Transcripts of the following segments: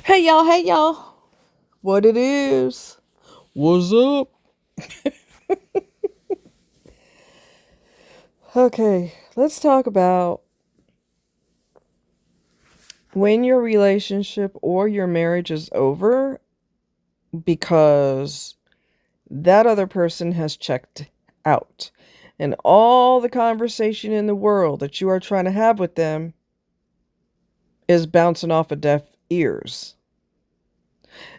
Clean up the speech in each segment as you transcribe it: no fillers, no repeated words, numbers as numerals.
Hey y'all. What it is? What's up? Okay, let's talk about when your relationship or your marriage is over because that other person has checked out. And all the conversation in the world that you are trying to have with them is bouncing off of deaf ears,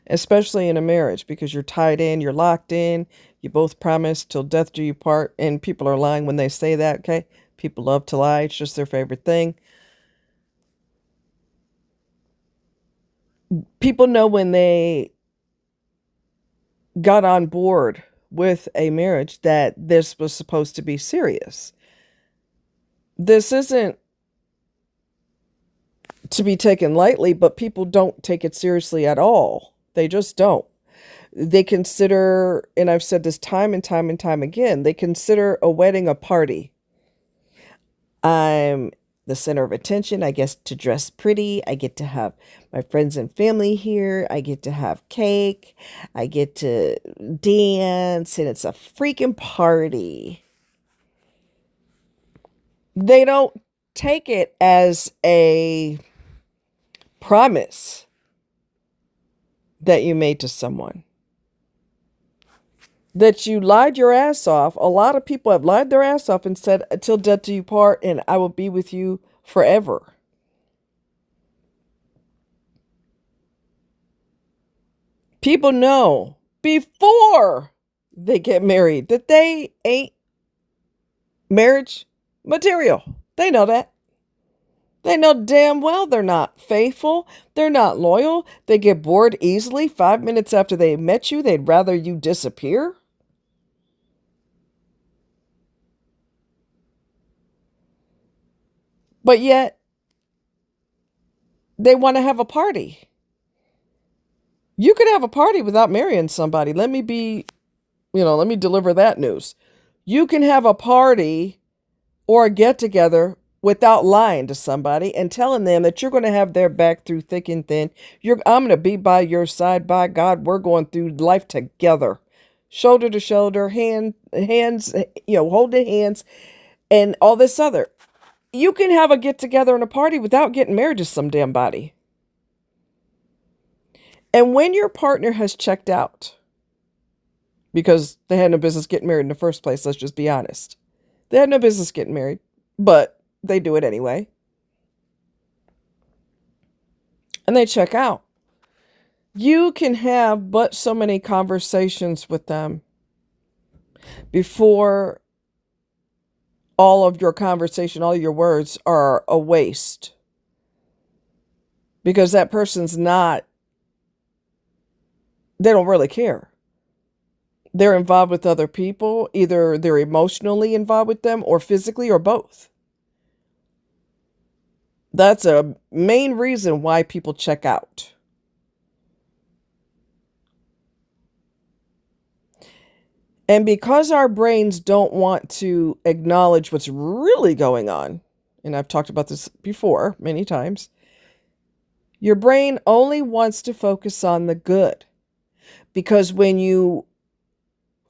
especially in a marriage because you're tied in, you're locked in, you both promise till death do you part, and people are lying when they say that, okay? People love to lie, it's just their favorite thing. People know when they got on board with a marriage that this was supposed to be serious. This isn't to be taken lightly, but people don't take it seriously at all. They just don't. They consider, and I've said this time and time and time again, they consider a wedding a party. I'm the center of attention. I get to dress pretty. I get to have my friends and family here. I get to have cake. I get to dance, and it's a freaking party. They don't take it as a promise that you made to someone, that you lied your ass off. A lot of people have lied their ass off and said, "Until death do you part, and I will be with you forever." People know before they get married that they ain't marriage material. They know that. They know damn well they're not faithful. They're not loyal. They get bored easily. 5 minutes after they met you, they'd rather you disappear. But yet, they want to have a party. You could have a party without marrying somebody. Let me deliver that news. You can have a party or a get together without lying to somebody and telling them that you're going to have their back through thick and thin. I'm going to be by your side. By God, we're going through life together, shoulder to shoulder, hands, holding hands, and all this other. You can have a get together and a party without getting married to some damn body. And when your partner has checked out, because they had no business getting married in the first place, let's just be honest. They had no business getting married, but they do it anyway. And they check out. You can have but so many conversations with them before all of your conversation, all your words are a waste. Because that person's they don't really care. They're involved with other people. Either they're emotionally involved with them or physically or both. That's a main reason why people check out. And because our brains don't want to acknowledge what's really going on, and I've talked about this before many times, your brain only wants to focus on the good. Because when you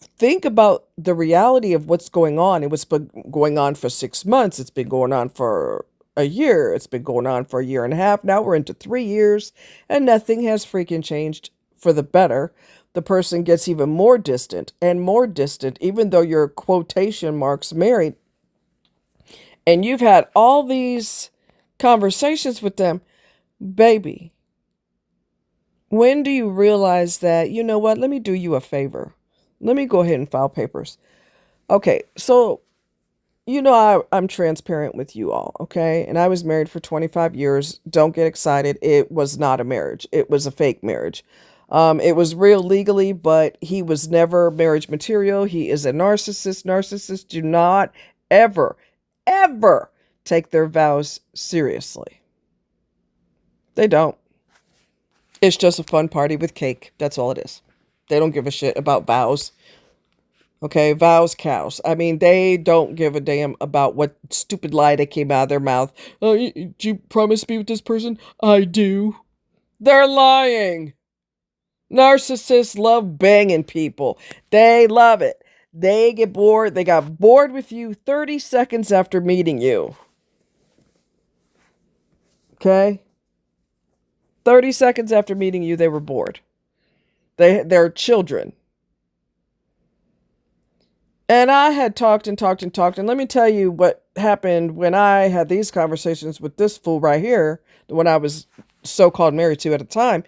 think about the reality of what's going on, it was going on for 6 months, it's been going on for a year, it's been going on for a year and a half, now we're into 3 years, and nothing has freaking changed for the better. The person gets even more distant and more distant, even though you're quotation marks married. And you've had all these conversations with them. Baby, when do you realize that, you know what, let me do you a favor. Let me go ahead and file papers. Okay, so, I'm transparent with you all, okay? And I was married for 25 years. Don't get excited. It was not a marriage. It was a fake marriage. It was real legally, but he was never marriage material. He is a narcissist. Narcissists do not ever, ever take their vows seriously. They don't. It's just a fun party with cake. That's all it is. They don't give a shit about vows. Okay, vows, cows. I mean, they don't give a damn about what stupid lie that came out of their mouth. Oh, do you promise to be with this person? I do. They're lying. Narcissists love banging people. They love it. They get bored. They got bored with you 30 seconds after meeting you. Okay? 30 seconds after meeting you, they were bored. They're children. And I had talked and talked and talked. And let me tell you what happened when I had these conversations with this fool right here, the one I was so-called married to at the time.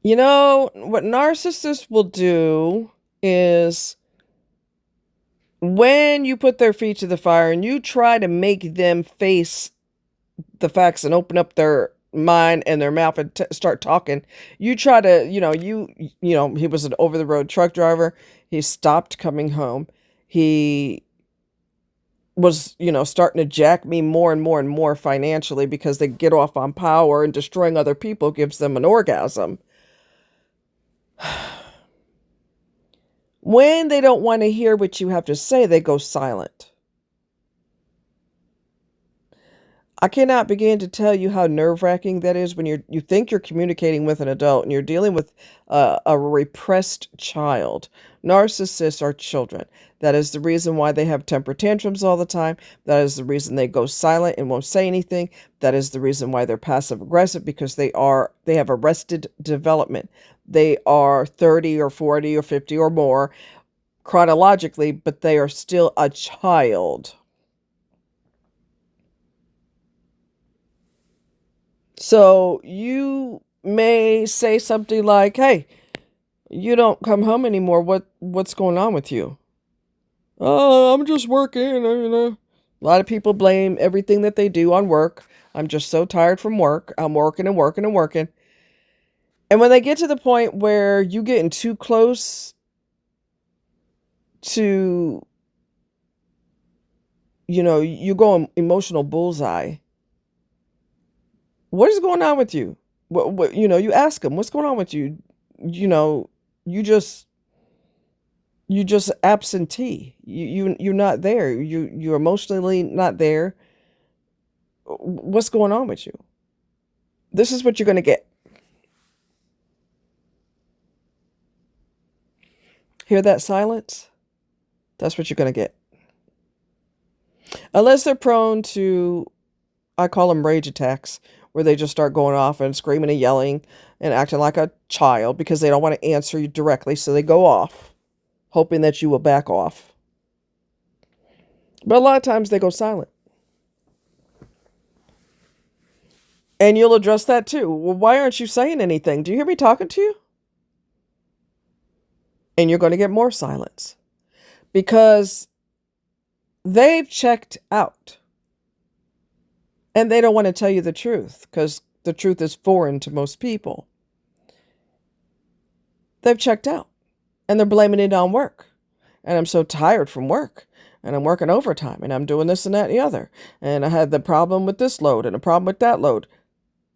You know, what narcissists will do is when you put their feet to the fire and you try to make them face the facts and open up their mind and their mouth and start talking, you try to, he was an over-the-road truck driver. He stopped coming home. He was, starting to jack me more and more and more financially because they get off on power, and destroying other people gives them an orgasm. When they don't want to hear what you have to say, they go silent. I cannot begin to tell you how nerve-wracking that is when you think you're communicating with an adult and you're dealing with a repressed child. Narcissists are children. That is the reason why they have temper tantrums all the time. That is the reason they go silent and won't say anything. That is the reason why they're passive-aggressive, because they have arrested development. They are 30 or 40 or 50 or more chronologically, but they are still a child. So you may say something like, "Hey, you don't come home anymore. What's going on with you?" "Oh, I'm just working, A lot of people blame everything that they do on work. "I'm just so tired from work. I'm working and working and working." And when they get to the point where you getting too close to, you go emotional bullseye. What is going on with you? What you ask them, what's going on with you? You just absentee. You're not there. You're emotionally not there. What's going on with you? This is what you're going to get. Hear that silence? That's what you're going to get. Unless they're prone to, I call them rage attacks, where they just start going off and screaming and yelling and acting like a child because they don't want to answer you directly, so they go off, hoping that you will back off. But a lot of times they go silent. And you'll address that too. "Well, why aren't you saying anything? Do you hear me talking to you?" And you're going to get more silence because they've checked out. And they don't want to tell you the truth because the truth is foreign to most people. They've checked out and they're blaming it on work. "And I'm so tired from work, and I'm working overtime, and I'm doing this and that and the other. And I had the problem with this load and a problem with that load."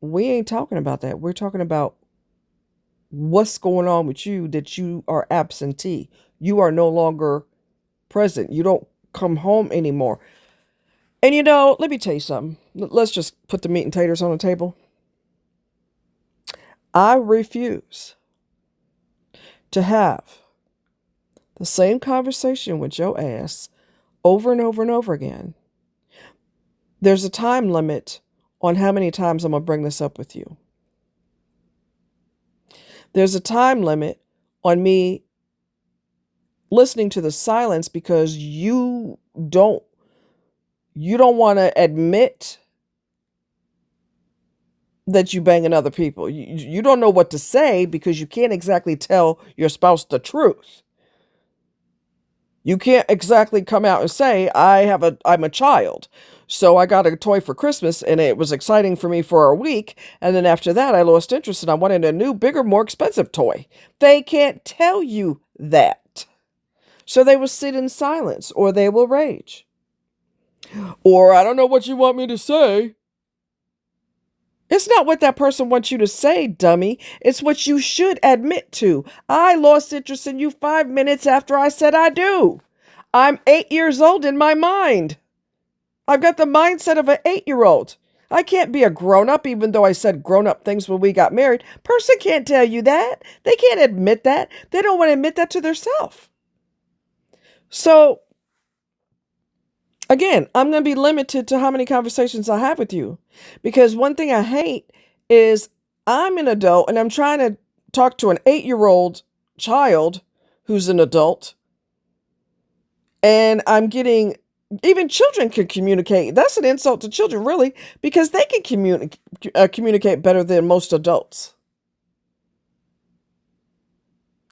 We ain't talking about that. We're talking about what's going on with you, that you are absentee. You are no longer present. You don't come home anymore. And let me tell you something. Let's just put the meat and taters on the table. I refuse to have the same conversation with your ass over and over and over again. There's a time limit on how many times I'm going to bring this up with you. There's a time limit on me listening to the silence because you don't want to admit that you banging other people. You don't know what to say because you can't exactly tell your spouse the truth. You can't exactly come out and say, I'm a child. So I got a toy for Christmas and it was exciting for me for a week. And then after that, I lost interest and I wanted a new, bigger, more expensive toy. They can't tell you that. So they will sit in silence or they will rage. Or, "I don't know what you want me to say." It's not what that person wants you to say, dummy. It's what you should admit to. "I lost interest in you 5 minutes after I said I do. I'm 8 years old in my mind. I've got the mindset of an 8-year-old. I can't be a grown-up, even though I said grown-up things when we got married. Person can't tell you that. They can't admit that. They don't want to admit that to themselves. So, again, I'm going to be limited to how many conversations I have with you. Because one thing I hate is I'm an adult and I'm trying to talk to an 8-year-old child who's an adult. And I'm getting, even children can communicate. That's an insult to children, really, because they can communicate better than most adults.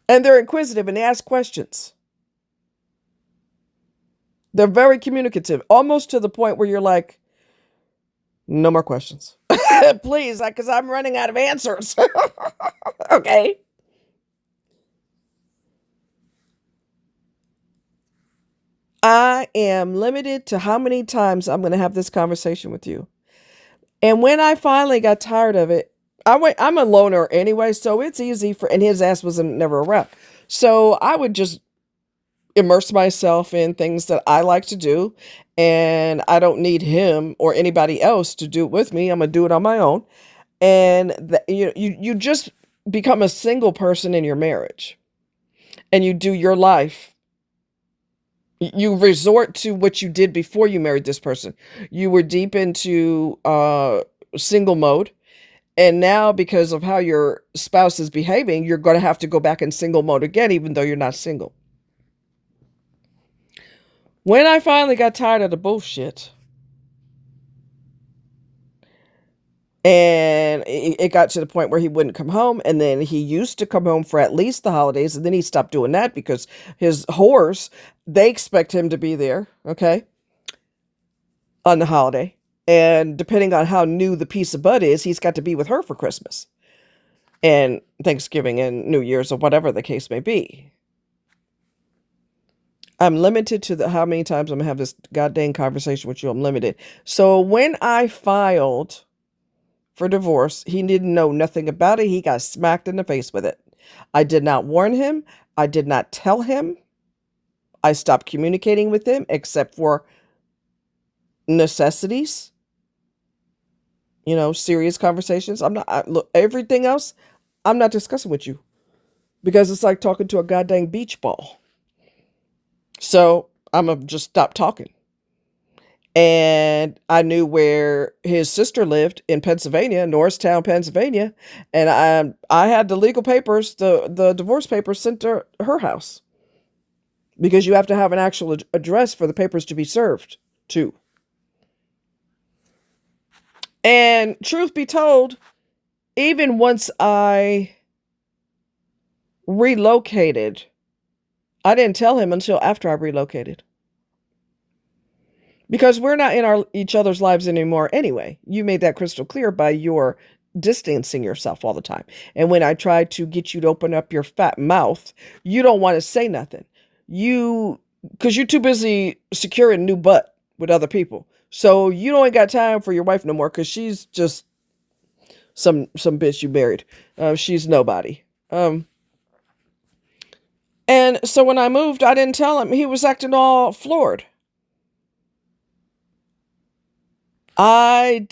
And they're inquisitive and they ask questions. They're very communicative, almost to the point where you're like, no more questions. Please, because I'm running out of answers. Okay. I am limited to how many times I'm going to have this conversation with you. And when I finally got tired of it, I'm a loner anyway, so it's easy and his ass was never around. So I would just immerse myself in things that I like to do, and I don't need him or anybody else to do it with me. I'm going to do it on my own. And you just become a single person in your marriage, and you do your life. You resort to what you did before you married this person. You were deep into single mode. And now, because of how your spouse is behaving, you're going to have to go back in single mode again, even though you're not single. When I finally got tired of the bullshit, and it got to the point where he wouldn't come home, and then he used to come home for at least the holidays, and then he stopped doing that because his whores, they expect him to be there, okay, on the holiday. And depending on how new the piece of butt is, he's got to be with her for Christmas and Thanksgiving and New Year's or whatever the case may be. I'm limited to how many times I'm going to have this goddamn conversation with you. I'm limited. So when I filed for divorce, he didn't know nothing about it. He got smacked in the face with it. I did not warn him. I did not tell him. I stopped communicating with him except for necessities. Serious conversations. Look, everything else, I'm not discussing with you because it's like talking to a goddamn beach ball. So I'm going to just stop talking. And I knew where his sister lived in Pennsylvania, Norristown, Pennsylvania. And I had the legal papers, the divorce papers sent to her house because you have to have an actual address for the papers to be served to. And truth be told, even once I relocated, I didn't tell him until after I relocated. Because we're not in each other's lives anymore anyway. You made that crystal clear by your distancing yourself all the time. And when I tried to get you to open up your fat mouth, you don't want to say nothing. Because you're too busy securing a new butt with other people. So you don't got time for your wife no more because she's just some bitch you married. She's nobody. And so when I moved, I didn't tell him. He was acting all floored. I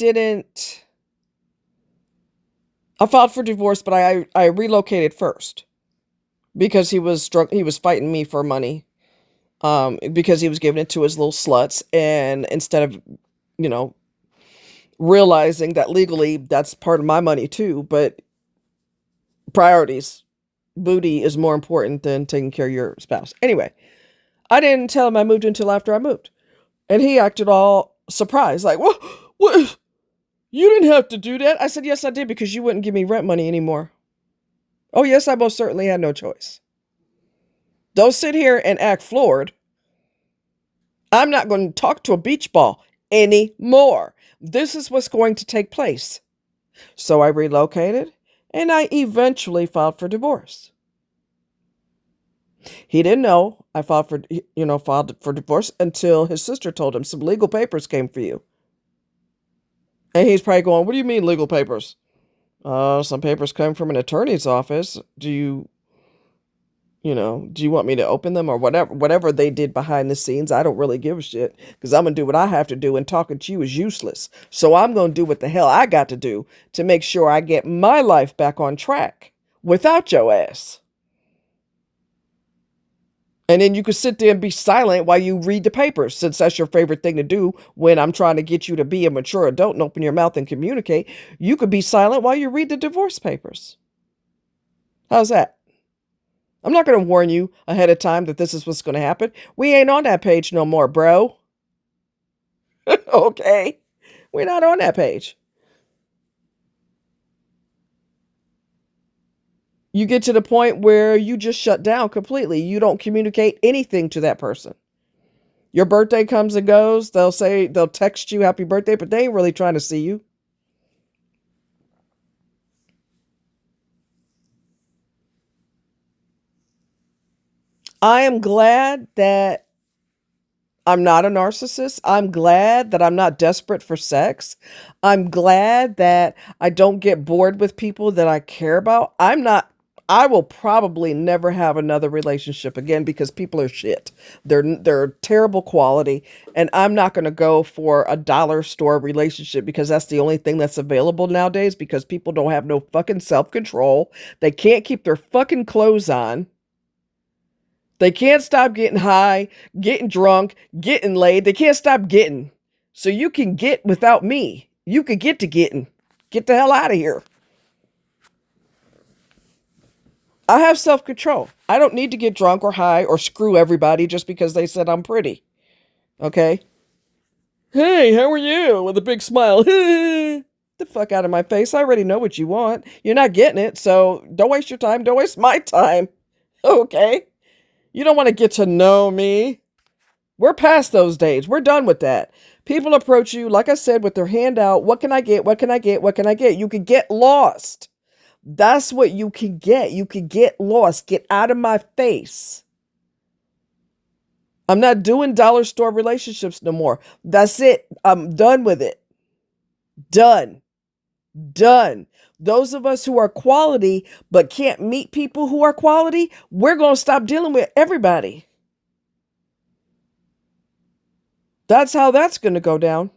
filed for divorce, but I relocated first because he was fighting me for money. Because he was giving it to his little sluts, and instead of, realizing that legally that's part of my money too, but priorities, booty is more important than taking care of your spouse. Anyway, I didn't tell him I moved until after I moved, and he acted all surprised, like, what? You didn't have to do that. I said, yes, I did, because you wouldn't give me rent money anymore. Oh, yes, I most certainly had no choice. Don't sit here and act floored. I'm not going to talk to a beach ball anymore. This is what's going to take place. So I relocated, and I eventually filed for divorce. He didn't know I filed for divorce until his sister told him some legal papers came for you. And he's probably going, what do you mean legal papers? Some papers come from an attorney's office. Do Do you want me to open them or whatever they did behind the scenes? I don't really give a shit because I'm going to do what I have to do and talking to you is useless. So I'm going to do what the hell I got to do to make sure I get my life back on track without your ass. And then you could sit there and be silent while you read the papers, since that's your favorite thing to do when I'm trying to get you to be a mature adult and open your mouth and communicate. You could be silent while you read the divorce papers. How's that? I'm not going to warn you ahead of time that this is what's going to happen. We ain't on that page no more, bro. Okay? We're not on that page. You get to the point where you just shut down completely. You don't communicate anything to that person. Your birthday comes and goes. They'll text you happy birthday, but they ain't really trying to see you. I am glad that I'm not a narcissist. I'm glad that I'm not desperate for sex. I'm glad that I don't get bored with people that I care about. I will probably never have another relationship again because people are shit. They're terrible quality, and I'm not going to go for a dollar store relationship because that's the only thing that's available nowadays because people don't have no fucking self-control. They can't keep their fucking clothes on. They can't stop getting high, getting drunk, getting laid. They can't stop getting. So you can get without me. You could get to getting. Get the hell out of here. I have self-control. I don't need to get drunk or high or screw everybody just because they said I'm pretty. Okay? Hey, how are you? With a big smile. The fuck out of my face. I already know what you want. You're not getting it, so don't waste your time. Don't waste my time. Okay? You don't want to get to know me. We're past those days. We're done with that. People approach you, like I said, with their hand out. What can I get? What can I get? What can I get? You could get lost. That's what you can get. You could get lost. Get out of my face. I'm not doing dollar store relationships no more. That's it. I'm done with it. Done. Done. Those of us who are quality but can't meet people who are quality, we're going to stop dealing with everybody. That's how that's going to go down.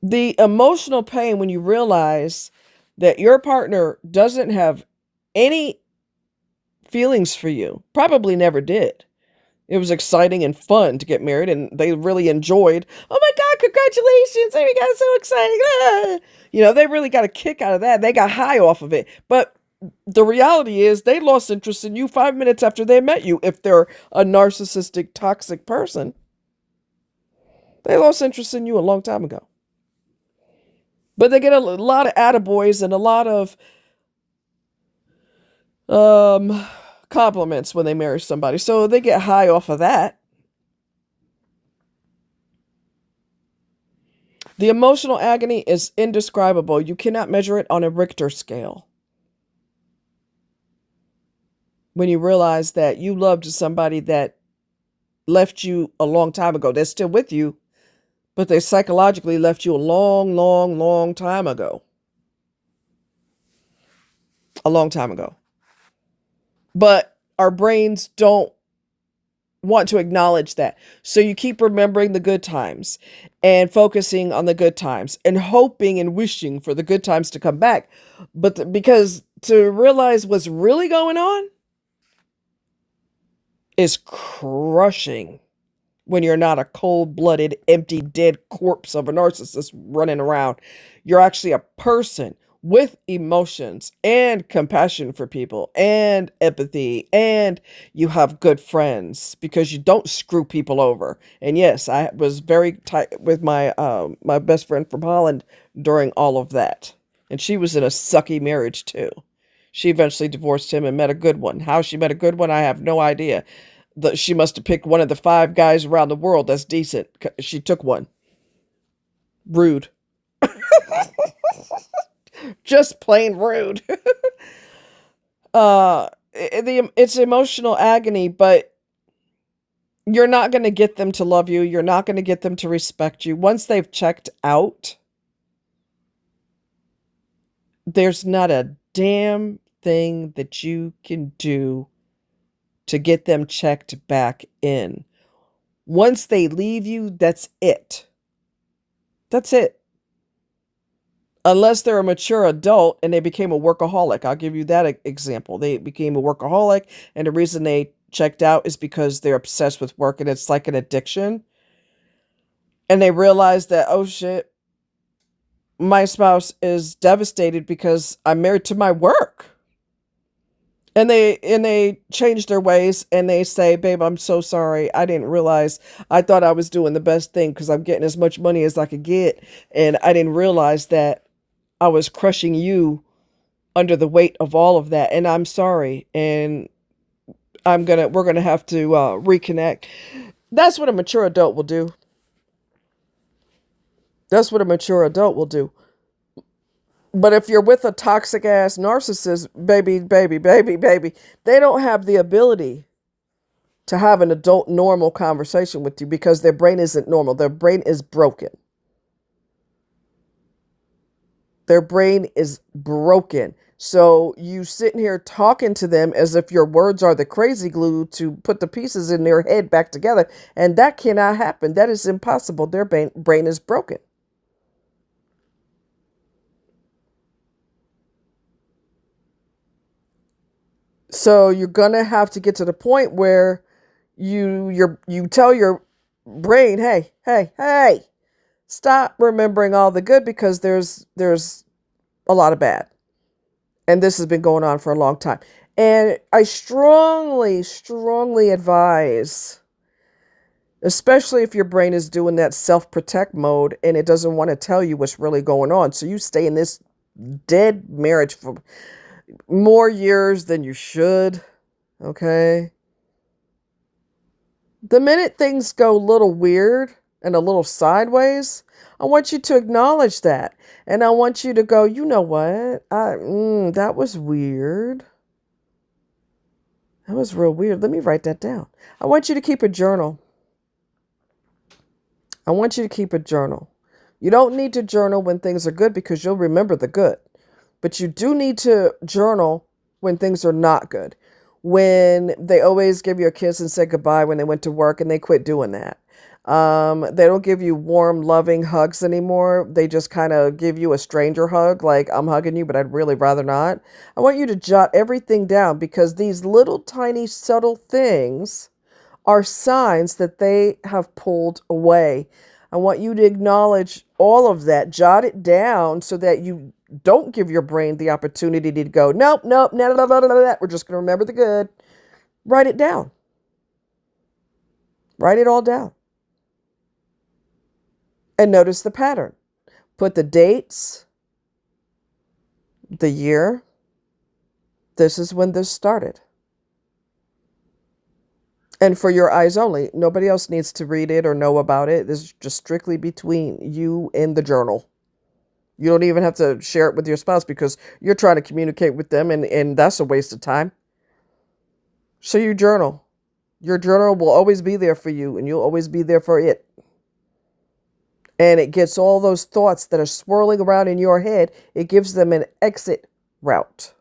The emotional pain when you realize that your partner doesn't have any feelings for you, probably never did. It was exciting and fun to get married, and they really enjoyed, oh my God, congratulations, oh my God, so exciting. Ah. They really got a kick out of that. They got high off of it. But the reality is they lost interest in you 5 minutes after they met you. If they're a narcissistic, toxic person, they lost interest in you a long time ago. But they get a lot of attaboys and a lot of compliments when they marry somebody. So they get high off of that. The emotional agony is indescribable. You cannot measure it on a Richter scale. When you realize that you loved somebody that left you a long time ago, they're still with you, but they psychologically left you a long, long, long time ago. A long time ago. But our brains don't want to acknowledge that. So you keep remembering the good times and focusing on the good times and hoping and wishing for the good times to come back. But because to realize what's really going on is crushing when you're not a cold-blooded, empty, dead corpse of a narcissist running around. You're actually a person with emotions and compassion for people and empathy, and you have good friends because you don't screw people over. And yes, I was very tight with my my best friend from Holland during all of that, and she was in a sucky marriage too. She eventually divorced him and met a good one. How she met a good one, I have no idea. She must have picked one of the 5 guys around the world that's decent. She took one. Rude. Just plain rude. It's emotional agony, but you're not going to get them to love you. You're not going to get them to respect you. Once they've checked out, there's not a damn thing that you can do to get them checked back in. Once they leave you, that's it. That's it. Unless they're a mature adult and they became a workaholic. I'll give you that example. They became a workaholic, and the reason they checked out is because they're obsessed with work and it's like an addiction. And they realize that, oh shit, my spouse is devastated because I'm married to my work. And they change their ways and they say, babe, I'm so sorry. I didn't realize. I thought I was doing the best thing because I'm getting as much money as I could get. And I didn't realize that I was crushing you under the weight of all of that. And I'm sorry. And we're gonna have to reconnect. That's what a mature adult will do. That's what a mature adult will do. But if you're with a toxic ass narcissist, baby, they don't have the ability to have an adult normal conversation with you because their brain isn't normal. Their brain is broken. Their brain is broken. So you sitting here talking to them as if your words are the crazy glue to put the pieces in their head back together. And that cannot happen. That is impossible. Their brain is broken. So you're going to have to get to the point where you tell your brain, hey, stop remembering all the good because there's a lot of bad. And this has been going on for a long time. And I strongly advise, especially if your brain is doing that self-protect mode and it doesn't want to tell you what's really going on. So you stay in this dead marriage for more years than you should. Okay. The minute things go a little weird and a little sideways, I want you to acknowledge that. And I want you to go, you know what? That was weird. That was real weird. Let me write that down. I want you to keep a journal. I want you to keep a journal. You don't need to journal when things are good because you'll remember the good. But you do need to journal when things are not good. When they always give you a kiss and say goodbye when they went to work and they quit doing that. They don't give you warm, loving hugs anymore. They just kind of give you a stranger hug, like I'm hugging you, but I'd really rather not. I want you to jot everything down because these little tiny subtle things are signs that they have pulled away. I want you to acknowledge all of that. Jot it down so that you don't give your brain the opportunity to go, nope, no, we're just going to remember the good. Write it down. Write it all down. And notice the pattern. Put the dates, the year. This is when this started. And for your eyes only. Nobody else needs to read it or know about it. This is just strictly between you and the journal. You don't even have to share it with your spouse because you're trying to communicate with them and that's a waste of time. So you journal. Your journal will always be there for you and you'll always be there for it. And it gets all those thoughts that are swirling around in your head, it gives them an exit route.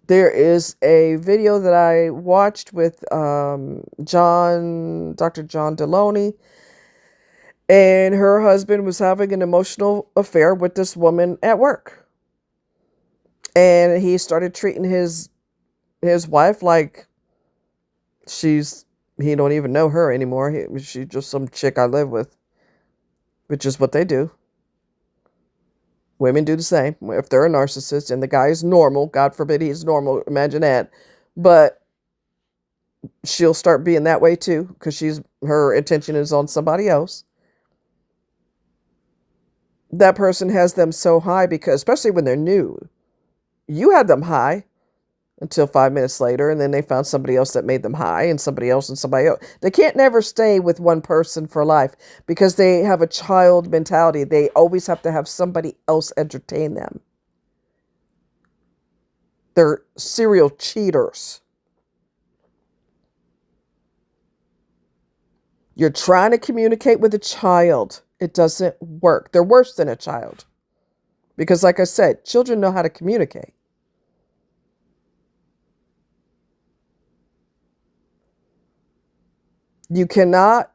There is a video that I watched with Dr. John Deloney, and her husband was having an emotional affair with this woman at work. And he started treating his wife like he don't even know her anymore. She's just some chick I live with, which is what they do. Women do the same if they're a narcissist and the guy is normal. God forbid he's normal. Imagine that. But she'll start being that way too because her attention is on somebody else. That person has them so high because, especially when they're new, you had them high until 5 minutes later, and then they found somebody else that made them high, and somebody else and somebody else. They can't never stay with one person for life because they have a child mentality. They always have to have somebody else entertain them. They're serial cheaters. You're trying to communicate with a child. It doesn't work. They're worse than a child. Because like I said, children know how to communicate. You cannot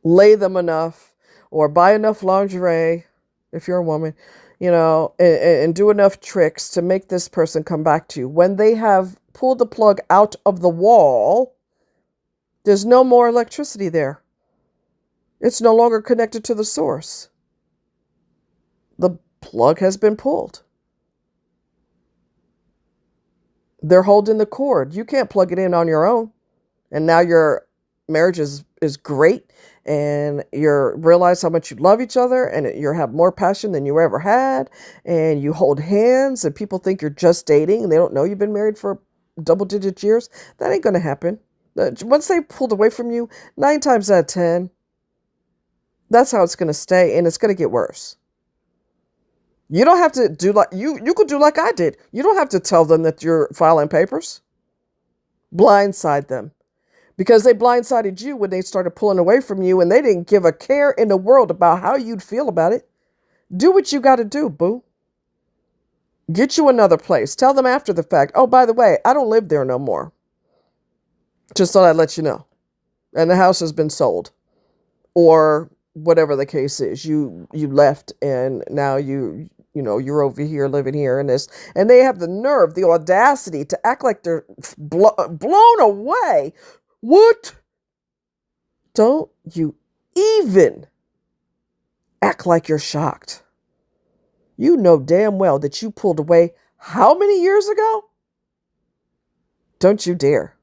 lay them enough or buy enough lingerie, if you're a woman, and do enough tricks to make this person come back to you. When they have pulled the plug out of the wall, there's no more electricity there. It's no longer connected to the source. The plug has been pulled. They're holding the cord. You can't plug it in on your own. And now your marriage is great, and you realize how much you love each other, and you have more passion than you ever had, and you hold hands, and people think you're just dating, and they don't know you've been married for double-digit years. That ain't going to happen. Once they pulled away from you, 9 times out of 10, that's how it's going to stay, and it's going to get worse. You don't have to do like you could do like I did. You don't have to tell them that you're filing papers. Blindside them. Because they blindsided you when they started pulling away from you, and they didn't give a care in the world about how you'd feel about it. Do what you got to do, boo. Get you another place. Tell them after the fact, oh, by the way, I don't live there no more. Just thought I'd let you know. And the house has been sold. Or whatever the case is. You left, and now you're over here living here and this. And they have the nerve, the audacity to act like they're blown away. What? Don't you even act like you're shocked. You know damn well that you pulled away how many years ago? Don't you dare.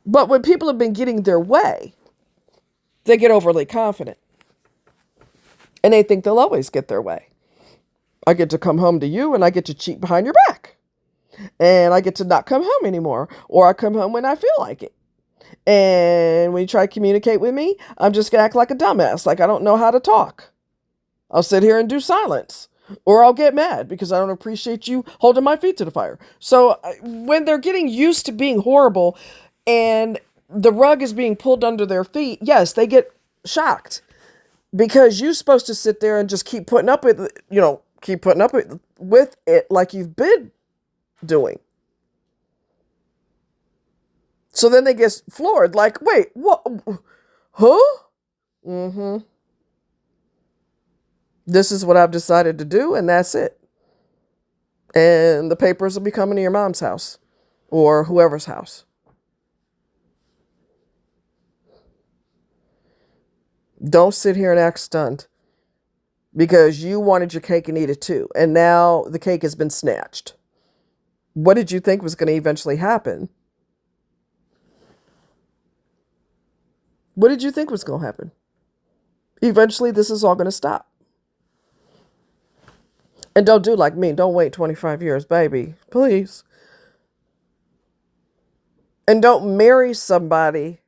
But when people have been getting their way, they get overly confident. And they think they'll always get their way. I get to come home to you, and I get to cheat behind your back. And I get to not come home anymore. Or I come home when I feel like it. And when you try to communicate with me, I'm just going to act like a dumbass, like I don't know how to talk. I'll sit here and do silence. Or I'll get mad because I don't appreciate you holding my feet to the fire. So when they're getting used to being horrible and the rug is being pulled under their feet, yes, they get shocked. Because you're supposed to sit there and just keep putting up with it like you've been doing. So then they get floored, like, wait, what? Huh? Mm-hmm. This is what I've decided to do, and that's it. And the papers will be coming to your mom's house or whoever's house. Don't sit here and act stunned because you wanted your cake and eat it too. And now the cake has been snatched. What did you think was going to eventually happen? What did you think was going to happen? Eventually, this is all going to stop. And don't do like me. Don't wait 25 years, baby. Please. And don't marry somebody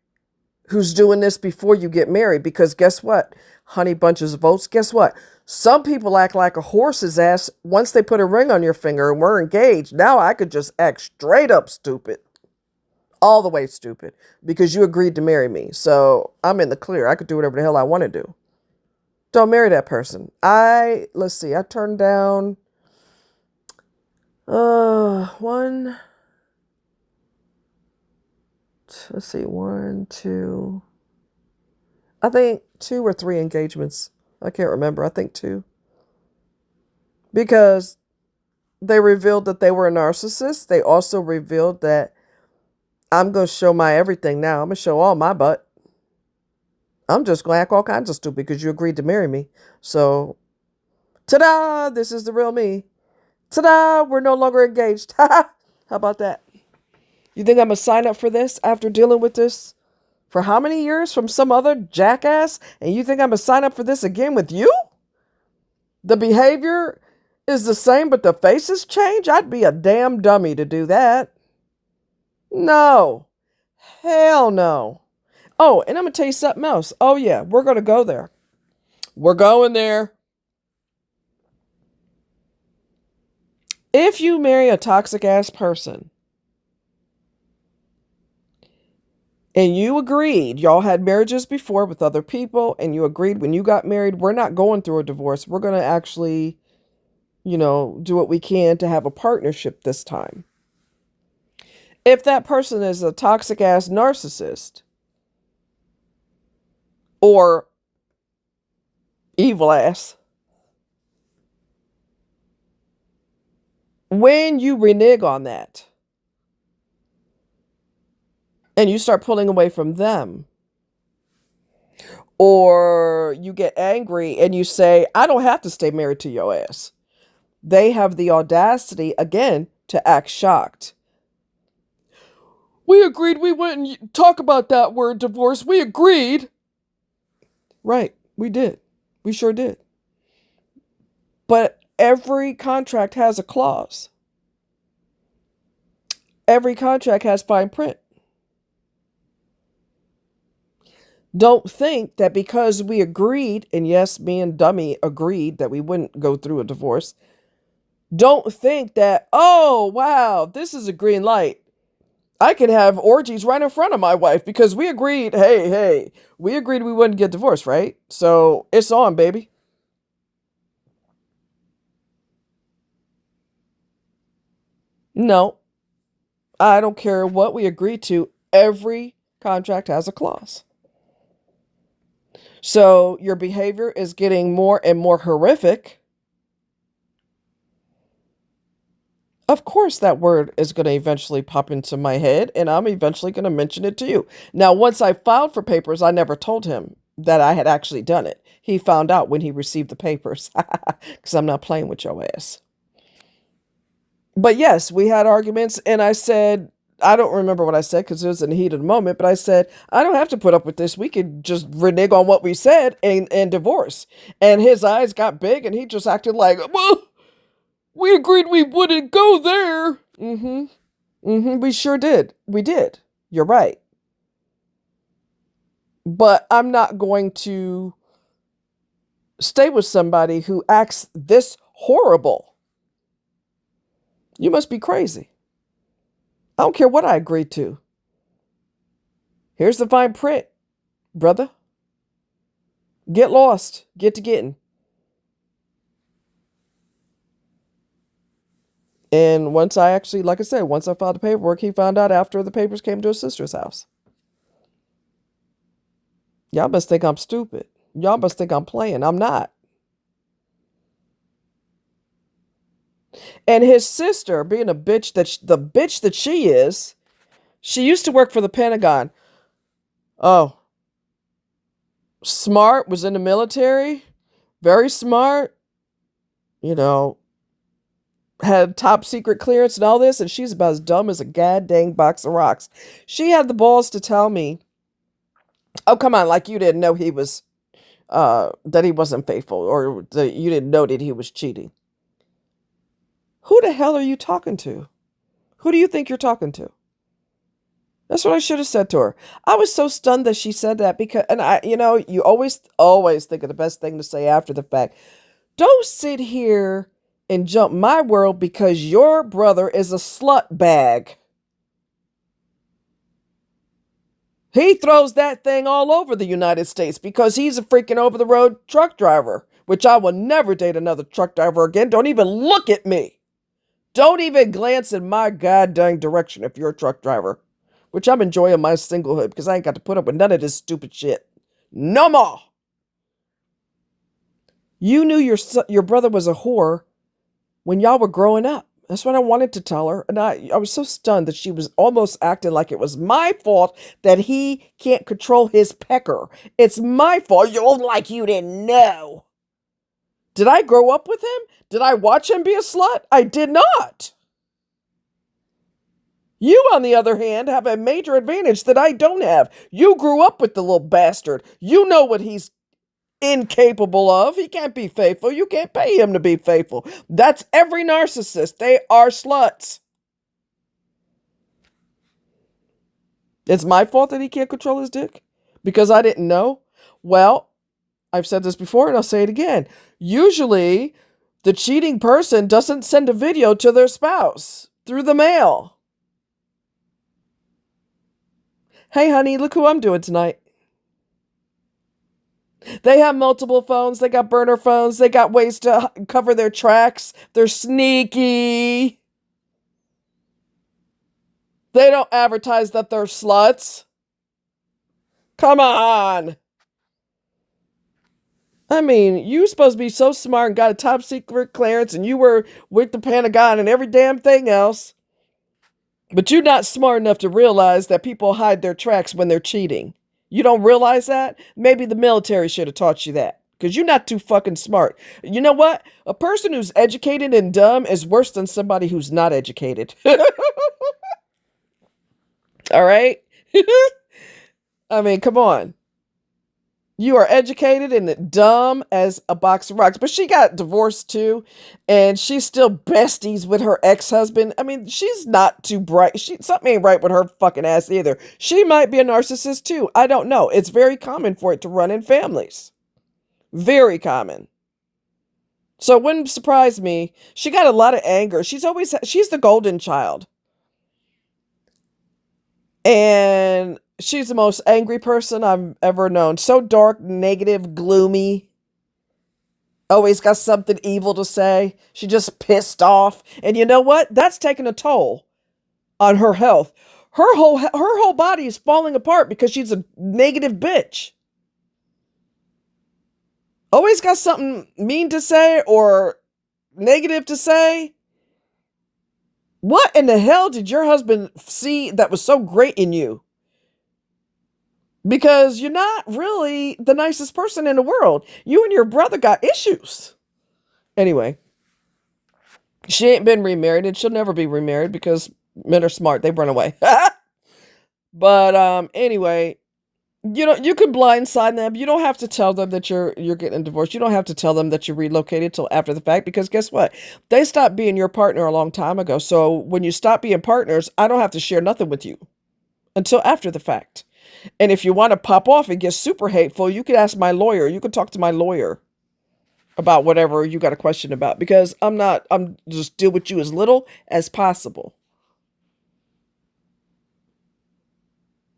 who's doing this before you get married. Because guess what? Honey bunches of oats. Guess what? Some people act like a horse's ass once they put a ring on your finger and we're engaged. Now I could just act straight up stupid. All the way stupid, because you agreed to marry me. So I'm in the clear. I could do whatever the hell I want to do. Don't marry that person. I turned down one, two, I think 2 or 3 engagements. I can't remember. I think 2. Because they revealed that they were a narcissist. They also revealed that I'm going to show my everything now. I'm going to show all my butt. I'm just going to act all kinds of stupid because you agreed to marry me. So, ta-da, this is the real me. Ta-da, we're no longer engaged. How about that? You think I'm going to sign up for this after dealing with this for how many years from some other jackass? And you think I'm going to sign up for this again with you? The behavior is the same, but the faces change? I'd be a damn dummy to do that. No. Hell no. Oh, and I'm going to tell you something else. Oh, yeah, we're going to go there. We're going there. If you marry a toxic ass person, And you agreed, y'all had marriages before with other people, and you agreed when you got married, we're not going through a divorce. We're going to actually, do what we can to have a partnership this time. If that person is a toxic ass narcissist or evil ass, when you renege on that and you start pulling away from them, or you get angry and you say, I don't have to stay married to your ass, they have the audacity again to act shocked. We agreed we wouldn't talk about that word divorce. We agreed. Right, we did. We sure did. But every contract has a clause. Every contract has fine print. Don't think that because we agreed, and yes, me and Dummy agreed that we wouldn't go through a divorce. Don't think that, oh, wow, this is a green light. I can have orgies right in front of my wife because we agreed, hey, we agreed we wouldn't get divorced, right? So it's on, baby. No, I don't care what we agreed to. Every contract has a clause. So your behavior is getting more and more horrific. Of course, that word is going to eventually pop into my head, and I'm eventually going to mention it to you. Now, once I filed for papers, I never told him that I had actually done it. He found out when he received the papers, because I'm not playing with your ass. But yes, we had arguments, and I said, I don't remember what I said because it was in the heat of the moment, but I said, I don't have to put up with this. We could just renege on what we said and divorce. And his eyes got big, and he just acted like, well, we agreed we wouldn't go there. We sure did. We did. You're right. But I'm not going to stay with somebody who acts this horrible. You must be crazy. I don't care what I agreed to. Here's the fine print, brother. Get lost. Get to getting. And once I actually, like I said, once I filed the paperwork, he found out after the papers came to his sister's house. Y'all must think I'm stupid. Y'all must think I'm playing. I'm not. And his sister, being a bitch the bitch that she is, she used to work for the Pentagon. Oh, smart, was in the military, very smart, had top secret clearance and all this, and she's about as dumb as a goddamn box of rocks. She had the balls to tell me, oh, come on, like you didn't know he was, that he wasn't faithful, or that you didn't know that he was cheating. Who the hell are you talking to? Who do you think you're talking to? That's what I should have said to her. I was so stunned that she said that because, and you always think of the best thing to say after the fact. Don't sit here and jump my world because your brother is a slut bag. He throws that thing all over the United States because he's a freaking over-the-road truck driver, which I will never date another truck driver again. Don't even look at me. Don't even glance in my goddamn direction if you're a truck driver, which I'm enjoying my singlehood because I ain't got to put up with none of this stupid shit. No more. You knew your brother was a whore when y'all were growing up. That's what I wanted to tell her. And I was so stunned that she was almost acting like it was my fault that he can't control his pecker. It's my fault. You're like you didn't know. Did I grow up with him? Did I watch him be a slut? I did not. You, on the other hand, have a major advantage that I don't have. You grew up with the little bastard. You know what he's incapable of. He can't be faithful. You can't pay him to be faithful. That's every narcissist. They are sluts. It's my fault that he can't control his dick because I didn't know. Well, I've said this before and I'll say it again. Usually, the cheating person doesn't send a video to their spouse through the mail. Hey, honey, look who I'm doing tonight. They have multiple phones. They got burner phones. They got ways to cover their tracks. They're sneaky. They don't advertise that they're sluts. Come on. I mean, you supposed to be so smart and got a top secret clearance and you were with the Pentagon and every damn thing else. But you're not smart enough to realize that people hide their tracks when they're cheating. You don't realize that? Maybe the military should have taught you that. Because you're not too fucking smart. You know what? A person who's educated and dumb is worse than somebody who's not educated. All right? I mean, come on. You are educated and dumb as a box of rocks. But she got divorced too, and she's still besties with her ex-husband. I mean, she's not too bright. Something ain't right with her fucking ass either. She might be a narcissist too. I don't know. It's very common for it to run in families. Very common. So it wouldn't surprise me. She got a lot of anger. She's the golden child. And she's the most angry person I've ever known. So dark, negative, gloomy. Always got something evil to say. She just pissed off. And you know what? That's taking a toll on her health. Her whole body is falling apart because she's a negative bitch. Always got something mean to say or negative to say. What in the hell did your husband see that was so great in you? Because you're not really the nicest person in the world. You and your brother got issues. Anyway, she ain't been remarried and she'll never be remarried because men are smart. They run away. But anyway, you can blindside them. You don't have to tell them that you're getting a divorce. You don't have to tell them that you relocated till after the fact because guess what? They stopped being your partner a long time ago. So when you stop being partners, I don't have to share nothing with you until after the fact. And if you want to pop off and get super hateful, you could ask my lawyer. You could talk to my lawyer about whatever you got a question about because I'm just deal with you as little as possible.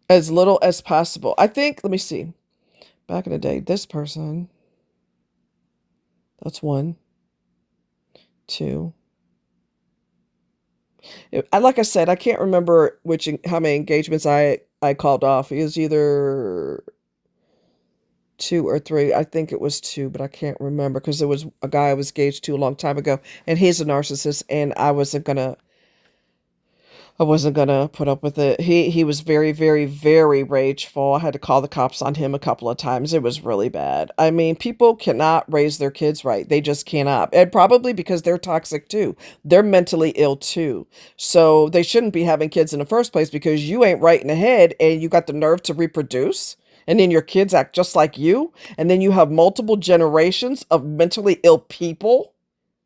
As little as possible. I think, let me see. Back in the day, this person, that's 1, 2. Like I said, I can't remember how many engagements I called off. It was either 2 or 3. I think it was 2, but I can't remember because there was a guy I was engaged to a long time ago, and he's a narcissist, and I wasn't gonna put up with it. He was very, very, very rageful. I had to call the cops on him a couple of times. It was really bad. I mean, people cannot raise their kids right. They just cannot. And probably because they're toxic too. They're mentally ill too. So they shouldn't be having kids in the first place because you ain't right in the head and you got the nerve to reproduce. And then your kids act just like you. And then you have multiple generations of mentally ill people.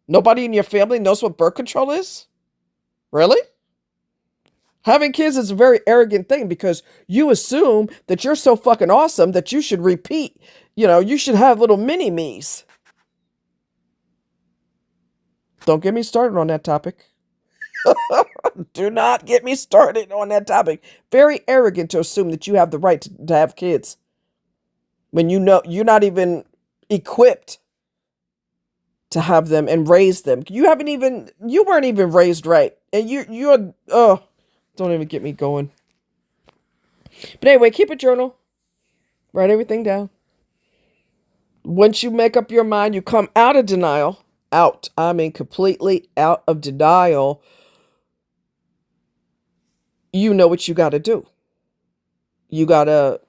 Nobody in your family knows what birth control is? Really? Having kids is a very arrogant thing because you assume that you're so fucking awesome that you should repeat. You should have little mini-me's. Don't get me started on that topic. Do not get me started on that topic. Very arrogant to assume that you have the right to have kids when you know you're not even equipped to have them and raise them. You weren't even raised right. And don't even get me going. But anyway, keep a journal. Write everything down. Once you make up your mind, you come out of denial. Completely out of denial. You know what you got to do. You got to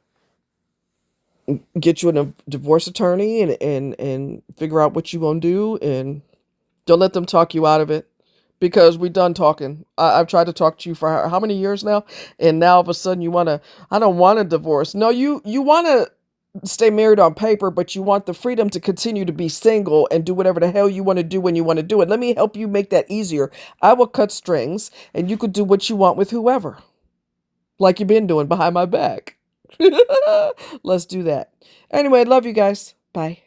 get you a divorce attorney and figure out what you going to do. And don't let them talk you out of it. Because we're done talking. I've tried to talk to you for how many years now? And now all of a sudden I don't want a divorce. No, you want to stay married on paper, but you want the freedom to continue to be single and do whatever the hell you want to do when you want to do it. Let me help you make that easier. I will cut strings and you could do what you want with whoever. Like you've been doing behind my back. Let's do that. Anyway, love you guys. Bye.